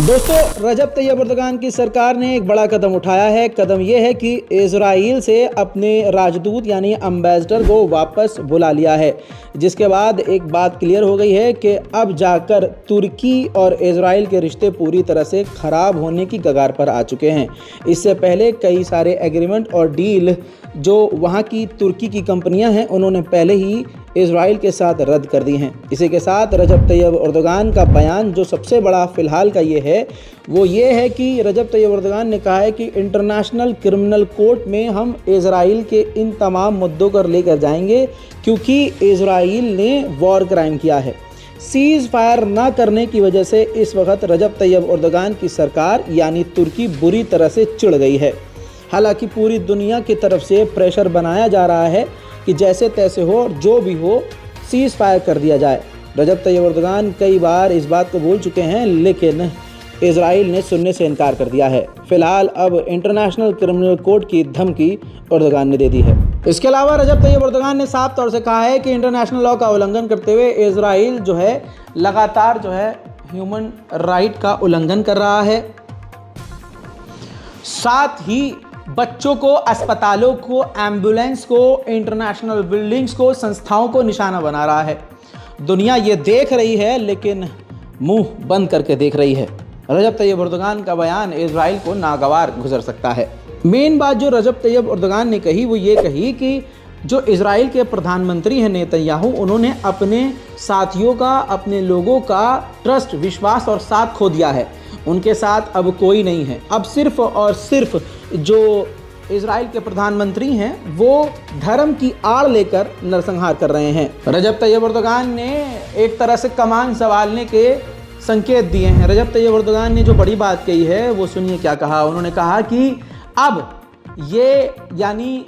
दोस्तों, रजब तैयब अर्दोगान की सरकार ने एक बड़ा कदम उठाया है। कदम यह है कि इजराइल से अपने राजदूत यानी एम्बेसडर को वापस बुला लिया है, जिसके बाद एक बात क्लियर हो गई है कि अब जाकर तुर्की और इजराइल के रिश्ते पूरी तरह से ख़राब होने की कगार पर आ चुके हैं। इससे पहले कई सारे एग्रीमेंट और डील जो वहाँ की तुर्की की कंपनियां हैं उन्होंने पहले ही इजराइल के साथ रद्द कर दी हैं। इसी के साथ रजब तैयब अर्दोगान का बयान जो सबसे बड़ा फ़िलहाल का ये है वो ये है कि रजब तैयब अर्दोगान ने कहा है कि इंटरनेशनल क्रिमिनल कोर्ट में हम इजराइल के इन तमाम मुद्दों को लेकर जाएंगे, क्योंकि इजराइल ने वॉर क्राइम किया है। सीज़ फायर ना करने की वजह से इस वक्त रजब तैयब अर्दोगान की सरकार यानी तुर्की बुरी तरह से चिढ़ गई है। हालांकि पूरी दुनिया की तरफ से प्रेशर बनाया जा रहा है कि जैसे तैसे हो और जो भी हो सीज़ फायर कर दिया जाए। रजब तैयब अर्दोगान कई बार इस बात को बोल चुके हैं, लेकिन इजराइल ने सुनने से इनकार कर दिया है। फिलहाल अब इंटरनेशनल क्रिमिनल कोर्ट की धमकी अर्दोगान ने दे दी है। इसके अलावा रजब तैयब अर्दोगान ने साफ तौर से कहा है कि इंटरनेशनल लॉ का उल्लंघन करते हुए इजराइल जो है लगातार जो है ह्यूमन राइट का उल्लंघन कर रहा है। साथ ही बच्चों को, अस्पतालों को, एम्बुलेंस को, इंटरनेशनल बिल्डिंग्स को, संस्थाओं को निशाना बना रहा है। दुनिया ये देख रही है लेकिन मुंह बंद करके देख रही है। रजब तैयब अर्दोगान का बयान इजराइल को नागवार गुजर सकता है। मेन बात जो रजब तैयब अर्दोगान ने कही वो ये कही कि जो इजराइल के प्रधानमंत्री हैं नेतन्याहू, उन्होंने अपने साथियों का, अपने लोगों का ट्रस्ट, विश्वास और साथ खो दिया है। उनके साथ अब कोई नहीं है। अब सिर्फ और सिर्फ जो इजराइल के प्रधानमंत्री हैं वो धर्म की आड़ लेकर नरसंहार कर रहे हैं। रजब तैयब अर्दोगान ने एक तरह से कमान संभालने के संकेत दिए हैं। रजब तैयब अर्दोगान ने जो बड़ी बात कही है वो सुनिए क्या कहा। उन्होंने कहा कि अब ये यानी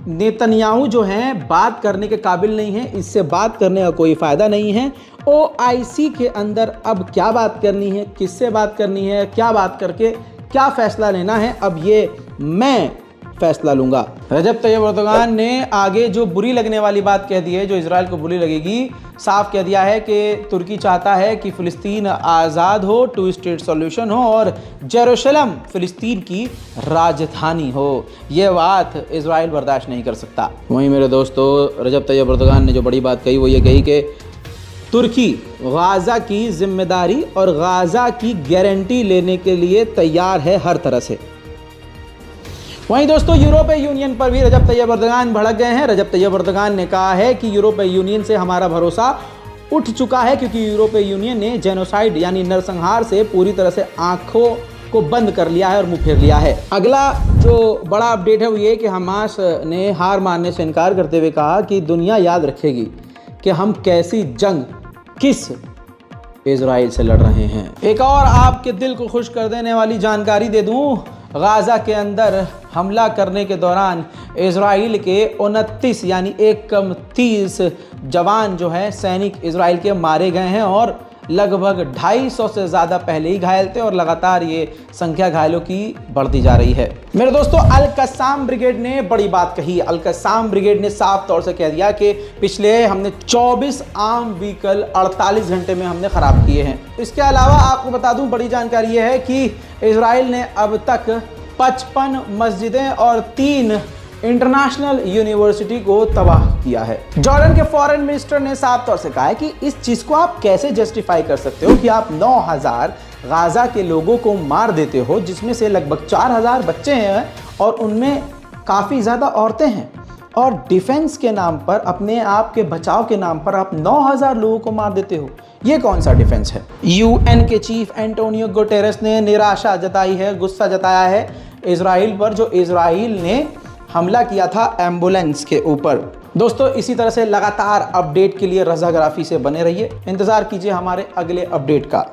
नेतन्याहू जो हैं बात करने के काबिल नहीं है, इससे बात करने का कोई फ़ायदा नहीं है। OIC के अंदर अब क्या बात करनी है, किससे बात करनी है, क्या बात करके क्या फ़ैसला लेना है, अब ये मैं फैसला लूँगा। रजब तैयब अर्दोगान ने आगे जो बुरी लगने वाली बात कह दी है, जो इजराइल को बुरी लगेगी, साफ कह दिया है कि तुर्की चाहता है कि फ़िलिस्तीन आज़ाद हो, 2 स्टेट सॉल्यूशन हो और जेरूशलम फ़िलिस्तीन की राजधानी हो। ये बात इजराइल बर्दाश्त नहीं कर सकता। वहीं मेरे दोस्तों, रजब तैयब अर्दोगान ने जो बड़ी बात कही वो ये कही कि तुर्की गाज़ा की जिम्मेदारी और गाज़ा की गारंटी लेने के लिए तैयार है हर तरह से। वहीं दोस्तों, यूरोपीय यूनियन पर भी रजब तैयब अर्दोगान भड़क गए हैं। रजब तैयब अर्दोगान ने कहा है कि यूरोपीय यूनियन से हमारा भरोसा उठ चुका है, क्योंकि यूरोपीय यूनियन ने जेनोसाइड यानी नरसंहार से पूरी तरह से आंखों को बंद कर लिया है और मुंह फेर लिया है। अगला जो बड़ा अपडेट है वो ये कि हमास ने हार मानने से इनकार करते हुए कहा कि दुनिया याद रखेगी कि हम कैसी जंग किस इजराइल से लड़ रहे हैं। एक और आपके दिल को खुश कर देने वाली जानकारी दे दूं, गाज़ा के अंदर हमला करने के दौरान इजराइल के 29 यानी 1 जवान जो है सैनिक इजराइल के मारे गए हैं और लगभग 250 से ज़्यादा पहले ही घायल थे और लगातार ये संख्या घायलों की बढ़ती जा रही है। मेरे दोस्तों, अल कस्साम ब्रिगेड ने बड़ी बात कही। अल कस्साम ब्रिगेड ने साफ तौर से कह दिया कि पिछले हमने 24 आर्म व्हीकल 48 घंटे में हमने ख़राब किए हैं। इसके अलावा आपको बता दूं, बड़ी जानकारी ये है कि इजराइल ने अब तक 55 मस्जिदें और 3 इंटरनेशनल यूनिवर्सिटी को तबाह किया है। जॉर्डन के फॉरेन मिनिस्टर ने साफ तौर से कहा है कि इस चीज़ को आप कैसे जस्टिफाई कर सकते हो कि आप 9000 गाज़ा के लोगों को मार देते हो, जिसमें से लगभग 4000 बच्चे हैं और उनमें काफ़ी ज़्यादा औरतें हैं, और डिफेंस के नाम पर, अपने आप के बचाव के नाम पर आप 9000 लोगों को मार देते हो। ये कौन सा डिफेंस है? UN के चीफ एंटोनियो गुटेरेस ने निराशा जताई है, गुस्सा जताया है इजराइल पर, जो इजराइल ने हमला किया था एम्बुलेंस के ऊपर। दोस्तों, इसी तरह से लगातार अपडेट के लिए रज़ाग्राफी से बने रहिए। इंतज़ार कीजिए हमारे अगले अपडेट का।